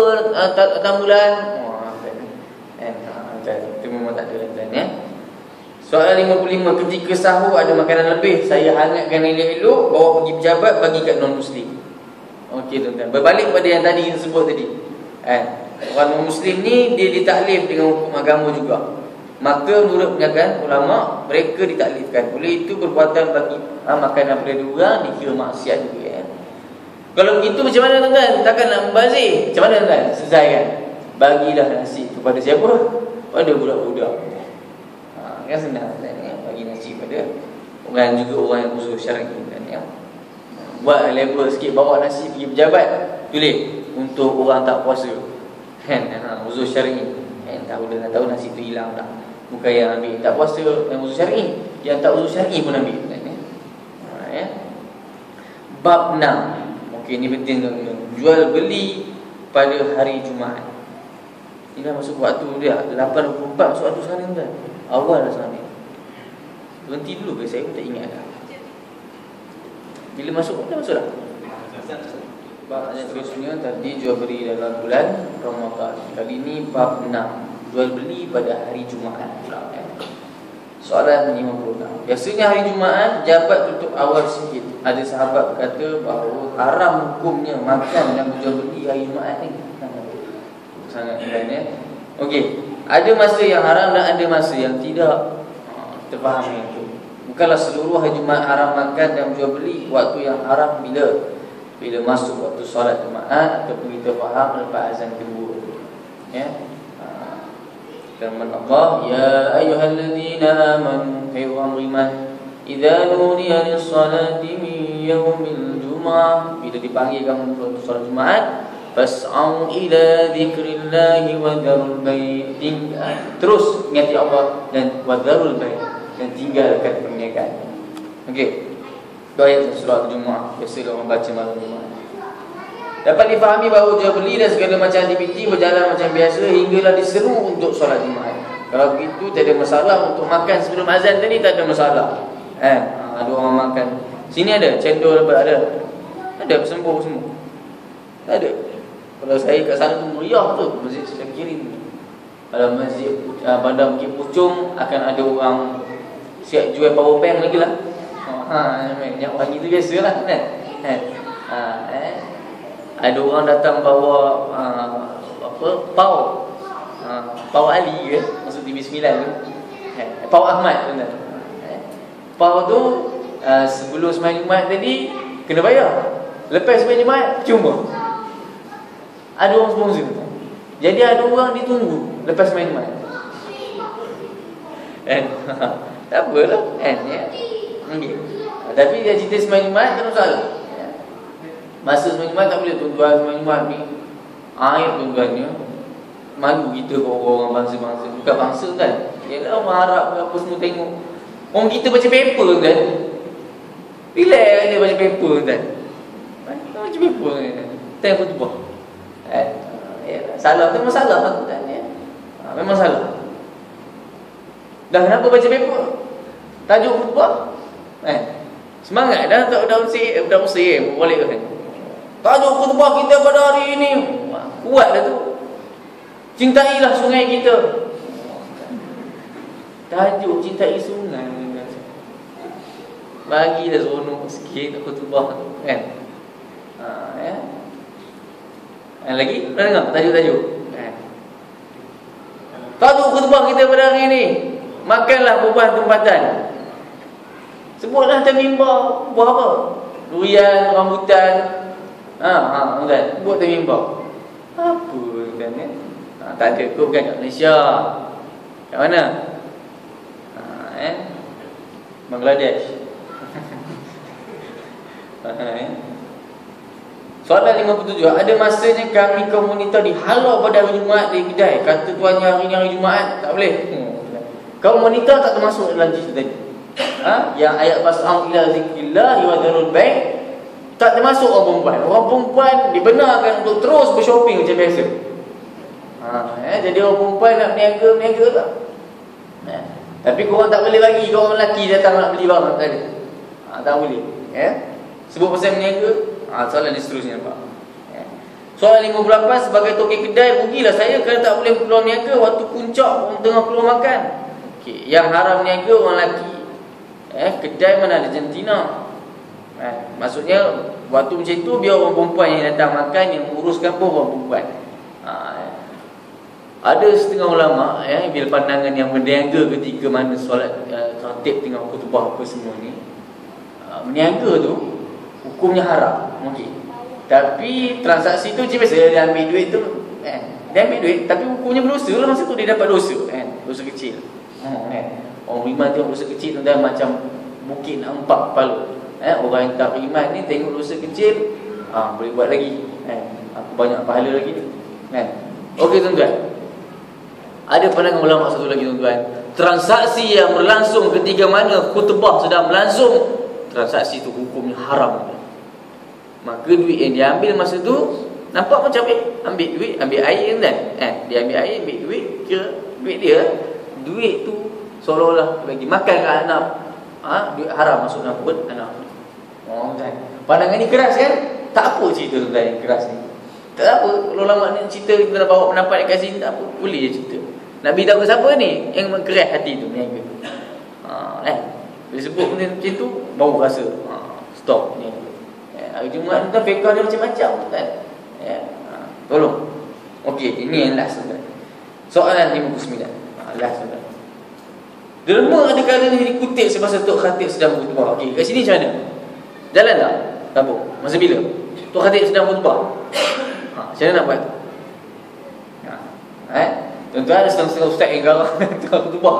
tamulan, itu memang tak ada tuan ya. Soalan 55, ketika sahur ada makanan lebih, saya hangatkan elok-elok, bawa pergi pejabat, bagi kat non-Muslim. Okey tuan-tuan, berbalik pada yang tadi kita sebut tadi. Orang non-Muslim ni dia ditaklif dengan hukum agama juga. Maka menurut penyagaan ulama, mereka ditaklifkan. Oleh itu perbuatan bagi makanan pada orang dikira maksiat juga ya. Kalau begitu macam mana tuan-tuan? Takkan nak membazir. Macam mana tuan-tuan? Selesai kan? Bagilah nasi kepada siapa? Pada budak-budak. Kan senang tuan ya? Bagi nasi pada orang, juga orang yang usul syar'i kan ya. Buat level sikit, bawa nasi pergi pejabat, tulis untuk orang tak puasa. Kan? Usul syar'i. Tahu nasi tu hilang dah. Bukan yang ambil tak puasa yang usul syar'i, yang tak usul syar'i pun ambil kan ya. Bab 6. Okey, ni penting tuan-tuan. Jual beli pada hari Jumaat. Ini dah masuk waktu dia 8.24 masuk waktu sekarang tuan. Awal dah sekarang ni. Berhenti dulu ke? Saya pun tak ingat dah. Bila masuk dah masuk dah. Bab yang terusnya tadi jual beli dalam bulan Ramadan. Kali ini bab 6, jual beli pada hari Jumaat pula ya. Soalan 56. Biasanya hari Jumaat jabat tutup awal sikit. Ada sahabat berkata bahawa haram hukumnya makan dan jual beli hari Jumaat ni. Sangat keren ya. Okey, ada masa yang haram dan ada masa yang tidak. Terfaham itu. Bukanlah seluruh hari Jumaat haram makan dan jual beli. Waktu yang haram bila masuk waktu solat Jumaat ataupun kita faham lepas azan kedua. Ya. Firman Allah, ya ayyuhalladzina amanu, hai orang beriman, idza nudiya lis-salati min yaumil jumu'ah, bila dipanggil kamu untuk solat Jumaat, fas'au ila dzikrillahi wa dzarul bai'. Terus ingati Allah dan wa dzarul bai', dan tinggalkan perniagaan. Okey. Itu ayat surah Al-Jumu'ah. Biasa orang baca malam Jumaat. Dapat difahami bahawa jual beli dan segala macam aktiviti berjalan macam biasa hinggalah diseru untuk solat Jumaat. Kalau begitu tak ada masalah. Untuk makan sebelum azan tadi tak ada masalah. Ada orang makan. Sini ada cendol apa ada? Ada sembuh semua. Tak ada. Kalau saya kat sana tu meriah tu, masjid sebelah kiri tu. Kalau masjid Bandar Bukit Puchong akan ada orang siap jual power bank lagi lah. Yang wangi tu biasalah kan. Ada orang datang bawa Pau Ali ke masuk TV9 tu. Pau Ahmad tu. Pau tu sebelum sembahyang Jumaat tadi kena bayar. Lepas sembahyang Jumaat cuma. Ada orang sponsor. Jadi ada orang ditunggu lepas sembahyang Jumaat. Tak apalah ya. Okay. Tapi dia cerita sembahyang Jumaat tak masalah. Masa sembahyang Jumaat tak boleh tuan-tuan sembahyang Jumaat ni. Air tuan-tuannya malu kita kau orang bangsa-bangsa. Bukan bangsa kan. Yalah orang Arab ke apa semua tengok. Orang kita baca paper kan. Bila dia baca paper kan. Baca paper kan. Tengok khutbah. Salah tu masalah kan ya. Memang salah. Dah kenapa baca paper? Tajuk khutbah. Semangat dah tak dah usir boleh kan. Tajuk khutbah kita pada hari ini. Kuat dah tu. Cintailah sungai kita. Tajuk cintai sungai. Bagilah seronok sikit khutbah tu kan. Ya. Lagi pernah dengar tajuk-tajuk? Tajuk khutbah kita pada hari ini, makanlah buah tempatan. Sebutlah atas mimbar buah apa? Durian, rambutan. Kan. Buat atas mimbar. Apa kan ya? Tak ada kot kan kat Malaysia. Kat mana? Bangladesh. Soalan 57. Ada masanya kami kaum wanita dihalau pada hari Jumaat di kedai. Kata tuannya hari ni hari Jumaat tak boleh. Kaum wanita tak termasuk dalam cerita tadi. Yang ayat fas'au ila zikrillah wa dzarul bai' tak termasuk orang perempuan. Orang perempuan dibenarkan untuk terus bershopping macam biasa. Jadi orang perempuan nak berniaga tak? Tapi korang tak boleh bagi korang lelaki datang nak beli barang tak ada. Tak boleh. Sebut pasal berniaga. Soalan ni seterusnya nampak. Soalan 58. Sebagai toki kedai, rugilah saya kerana tak boleh keluar niaga waktu puncak orang tengah keluar makan. Yang haram niaga orang lelaki. Kedai mana ada jantina. Maksudnya waktu macam tu biar orang perempuan yang datang makan, yang uruskan pun orang perempuan. Ada setengah ulama bila pandangan yang berniaga ketika mana solat khatib tengah khutbah apa semua ni, berniaga tu hukumnya haram. Okey. Tapi transaksi tu je biasa dia ambil duit tu dia ambil duit tapi hukumnya berdosa lah masa tu dia dapat dosa dosa kecil. Orang beriman tengok dosa kecil tu dah macam bukit nak empat kepala. Orang yang tak beriman ni tengok dosa kecil boleh buat lagi. Aku banyak pahala lagi ni. Okey tuan-tuan. Ada pandangan ulama satu lagi tuan-tuan. Transaksi yang berlangsung ketika mana khutbah sedang berlangsung, transaksi tu hukumnya haram. Maka duit yang dia ambil masa tu nampak macam ambil duit, ambil air kan. Dia ambil air, ambil duit, kira duit dia. Duit tu seolah-olah bagi makan kat anak. Duit haram masuk dalam perut anak. Kan. Pandangan ni keras kan? Tak apa cerita tuan-tuan yang keras ni. Tak apa, kalau ulama ni cerita kita nak bawa pendapat dekat sini tak apa, boleh je cerita. Nak beritahu ke siapa ni yang keras hati tu niaga. Bila sebut benda macam tu baru rasa stop ni. Hari Jumaat tu fiqh dia macam-macam kan. Tolong. Okey, ini yang last tuan. Soalan 59. Last tuan. Derma ada kalanya dikutip semasa Tok Khatib sedang khutbah. Okey, kat sini macam mana? Jalan tak? Tabung. Masa bila? Tok Khatib sedang khutbah. Macam mana nak buat tu? Tuan-tuan ada setengah-setengah ustaz yang garang tengah khutbah.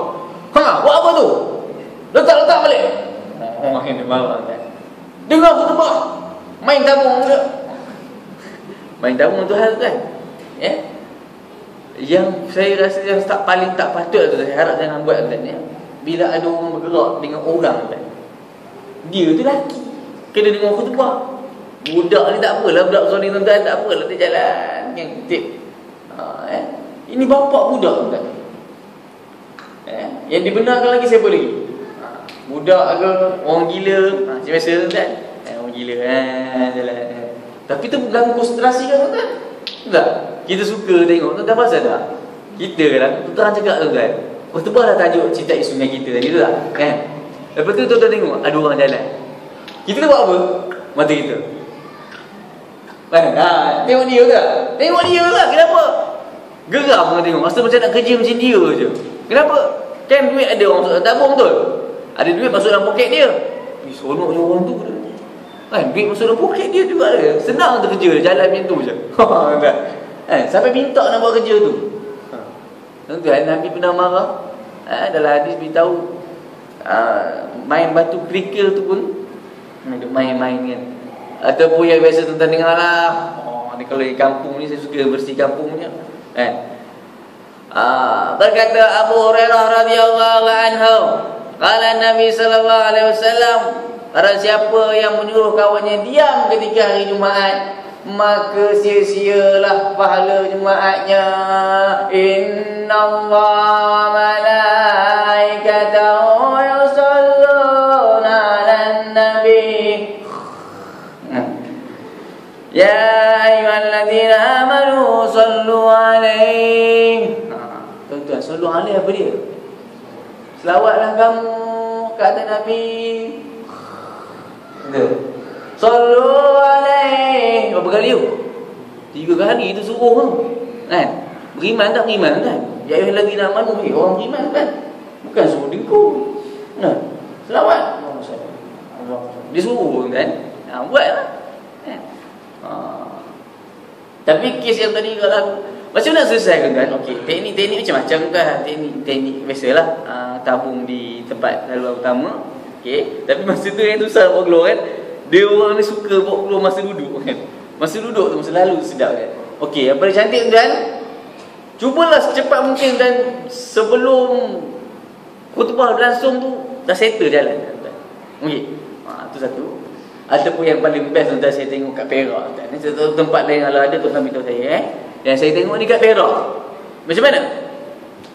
Ha, buat apa tu? Letak balik. Main marah kan. Dengar khutbah. Main tabung pula. Main tabung tu hal kan. Ya. Yang saya rasa yang paling tak patut tu, saya harap jangan buat kan, ya. Bila ada orang bergerak dengan orang kan, dia tu lelaki kena dengar khutbah. Budak ni tak apalah, budak Zoni tuan-tuan tak apalah, dia jalan yang tip. Ini bapak budak tuan-tuan. Yang dibenarkan lagi siapa lagi? Budak ke orang gila? Macam biasa tuan-tuan. Orang gila jalan. Tapi tu mengganggu konsentrasi kan tuan-tuan? Tak? Kita suka tengok tuan-tuan, pasal tak? Kita kan terang cakap tuan-tuan, khutbah dah tajuk cerita sungai kita tadi tu tak? Kan? Lepas tu tuan-tuan tengok ada orang jalan. Kita buat apa? Mata kita. Tengok dia tak? Tengok dia tak? Kenapa? Geram orang tengok. Masa macam nak kerja macam dia je. Kenapa? Kan duit ada orang masuk tabung betul? Ada duit masuk dalam poket dia. Seronok je orang tu. Kan? Duit masuk dalam poket dia juga ada. Senang tu kerja. Jalan macam tu je. Sampai minta nak buat kerja tu. Tuan-tuan, Nabi pernah marah. Dalam hadis beritahu main batu kerikil tu pun main-main kan. Ataupun yang biasa tuan-tuan dengar lah, ni kalau di kampung ni, saya suka bersih kampung punya berkata Abu Hurairah radhiyallahu anhu, qala Nabi sallallahu alaihi wasallam, barang siapa yang menyuruh kawannya diam ketika hari Jumaat, maka sia-sialah pahala Jumaatnya. Innallaha malaikatahu yusalluna 'alan nabi ya ayyuhalladzina amanu sallu 'alaihi. Tuan-tuan, sallu 'alaihi apa dia? Selawatlah kamu ke atas Nabi. Sallu 'alaihi. Berapa kali tu? 3 kali tu suruh tu. Kan? Beriman tak beriman kan? Ya ayyuhalladzina amanu, orang beriman kan? Bukan suruh dengkul. Selawat. Disuruh kan? Buatlah. Tapi kes yang tadi kalau macam nak selesaikan kan? Okey, teknik-teknik macam-macam kan? Teknik biasalah, tabung di tempat laluan utama. Okey, tapi masa tu yang susah buat keluar kan? Dia orang ni suka buat keluar masa duduk kan? Masa duduk tu masa lalu sedap kan? Okey, yang paling cantik tuan, cubalah secepat mungkin dan sebelum khutbah berlangsung tu dah settle jalan tuan. Okey. Tu satu. Ataupun yang paling best tuan, saya tengok kat Perak tuan. Satu tempat lain kalau ada tuan beritahu saya Yang saya tengok ni kat Perak. Macam mana?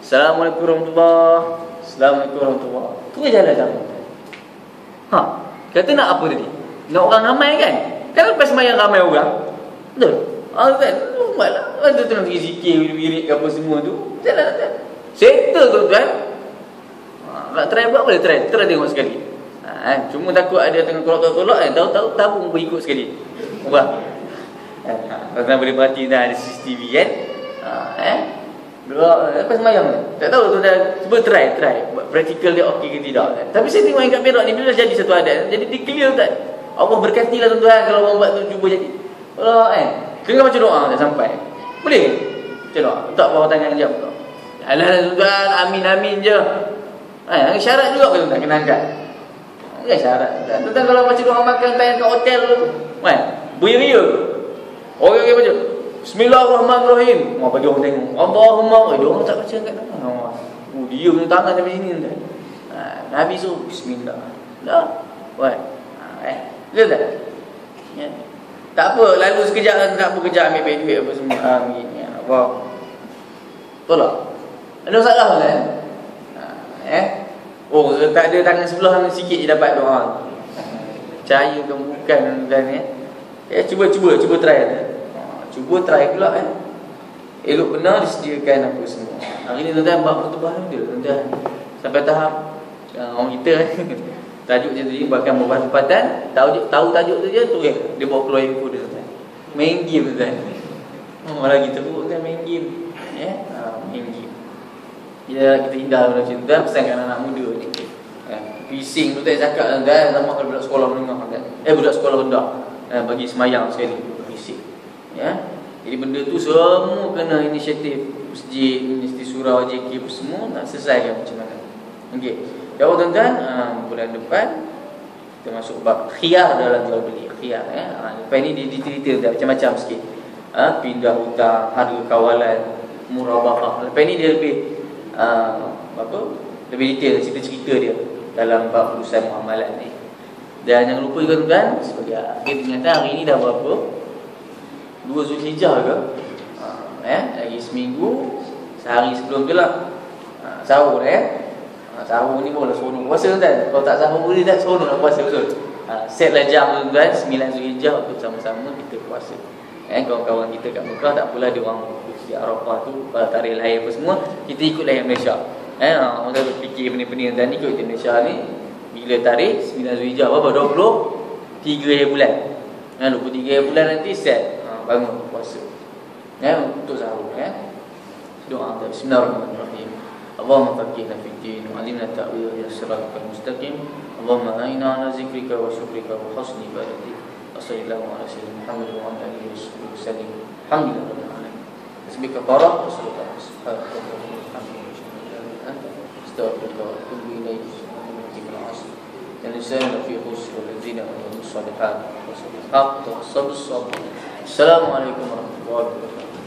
Assalamualaikum warahmatullahi. Assalamualaikum warahmatullahi. Tu jalan sama. Kata nak apa tadi? Nak orang ramai kan? Kan lepas sembahyang ramai orang. Betul? Kan? Lumayan lah. Ada tu nak pergi zikir, wirid apa semua tu. Jalan tuan. Settle tuan. Nak try buat boleh try. Try tengok sekali. Cuma takut ada tengah tolak-tolak kan. Tahu-tahu tabung berikut sekali. Ubah. Tuan-tuan boleh perhati dah ada CCTV kan. Lepas sembahyang tak tahu tuan-tuan. Cuba try. Buat practical dia okey ke tidak kan? Tapi saya tengok yang kat Perak ni bila dah jadi satu adat. Jadi dia clear tuan. Allah berkatilah tuan-tuan kalau orang buat tu cuba jadi. Kalau kena baca doa dah sampai. Boleh? Baca doa. Letak bawah tangan jam tu. Alah tuan-tuan, amin je. Syarat juga ke tuan-tuan kena angkat? Bukan syarat. Tuan-tuan kalau baca doa makan time kat hotel tu, beria. Orang yang baca Bismillahirrahmanirrahim. Bagi orang tengok. Allahumma. Dia orang tak baca kat tangan. Dia punya tangan sampai sini tuan. Nabi suruh bismillah. Dah. Betul tak? Ya. Tak apa, lalu sekejap tak apa, kejap ambil duit apa semua. Amin ya Allah. Tolak. Ada masalah kan? Tak ada tangan sebelah sikit je dapat doa. Percaya ke bukan kan cuba try kan. Cuba try pula kan. Elok benar disediakan apa semua. Hari ni tuan-tuan buat khutbah dia tuan-tuan. Sampai tahap orang kita tajuk dia tadi bahkan beberapa tempatan tahu tajuk tu je tu dia bawa keluar info dia tuan. Main game tuan. Lagi teruk kan main game. Main game. Ya kita hindarlah macam tu tuan, pesankan anak muda ni. Bising tu tak cakap tuan, sama kalau budak sekolah menengah kan. Budak sekolah rendah. Bagi semayang sekali bising. Ya. Jadi benda tu semua kena inisiatif masjid, inisiatif surau, JK semua nak selesaikan macam mana. Okey. Jadi tuan-tuan, bulan depan kita masuk bab khiyar dalam jual beli. Khiyar lepas ni dia cerita macam-macam sikit. Pindah hutang, harga kawalan, murabahah. Lepas ni dia lebih lebih detail cerita-cerita dia dalam bab urusan muamalat ni. Dan jangan lupa juga tuan-tuan, sebagai akhir ternyata hari ni dah berapa? 2 Zulhijjah ke? Lagi seminggu, sehari sebelum je lah sahur sahur ni pun lah seronok puasa tuan-tuan. Kalau tak sahur ni tak seronok nak puasa betul. Setlah jam tuan-tuan, 9 Zulhijjah untuk sama-sama kita puasa. Kawan-kawan kita kat Mekah tak apalah dia orang di Arafah tu tarikh lahir apa semua, kita ikut lahir Malaysia. Orang dah fikir benda-benda dan ikut di Malaysia ni bila tarikh 9 Zulhijjah berapa? 23 bulan. 23 bulan nanti set bangun puasa. Untuk sahur doa bismillahirrahmanirrahim. Allahumma faqihna fid din wa 'allimna ta'wil siratal mustaqim. Allahumma a'inna 'ala zikrika wa syukrika wa husni ibadatik. Wassallallahu ala sayyidina Muhammad wa ala alihi wasallam. Alhamdulillah. Bismika qara'tu wa sallallahu alaihi wasallam. Astaghfirullah wa atubu ilaih. Al-lisan fi khusr wal-ladzina amanu bis-salihat wa sabr. Assalamualaikum warahmatullahi wabarakatuh.